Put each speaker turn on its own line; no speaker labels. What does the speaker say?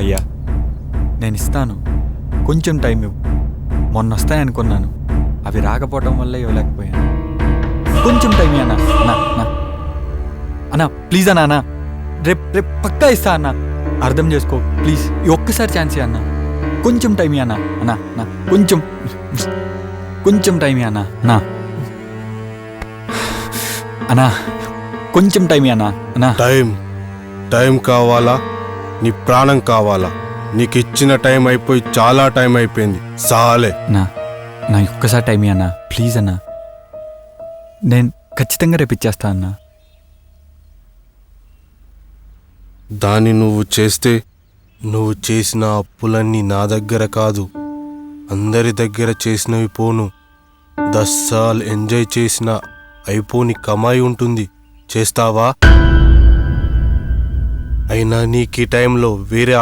అయ్యా నేను ఇస్తాను, కొంచెం టైం ఇవ్వు. మొన్న వస్తాయనుకున్నాను, అవి రాకపోవడం వల్ల ఇవ్వలేకపోయాను. కొంచెం టైం అన్నా అన్నా అన్నా అన్నా ప్లీజ్ అన్నా అన్నా రేపు పక్కా ఇస్తా అన్నా. అర్థం చేసుకో ప్లీజ్, ఈ ఒక్కసారి ఛాన్స్ అన్నా. కొంచెం టైం అన్నా అన్నా అన్నా కొంచెం టైం అన్నా అన్నా అన్నా కొంచెం టైం అన్నా అన్నా.
టైం కావాలా? నీ ప్రాణం కావాలా? నీకు ఇచ్చిన టైం అయిపోయి చాలా టైం అయిపోయింది. సాలే
నా ఒక్కసారి టైం అన్నా ప్లీజ్ అన్నా. నేను ఖచ్చితంగా రేపు ఇచ్చేస్తా అన్నా.
దాన్ని నువ్వు చేస్తే నువ్వు చేసిన అప్పులన్నీ నా దగ్గర కాదు, అందరి దగ్గర చేసినవి పోను. 10 సార్లు ఎంజాయ్ చేసిన అయిపోని కమాయి ఉంటుంది. చేస్తావా? అయినా నీకు ఈ టైంలో వేరే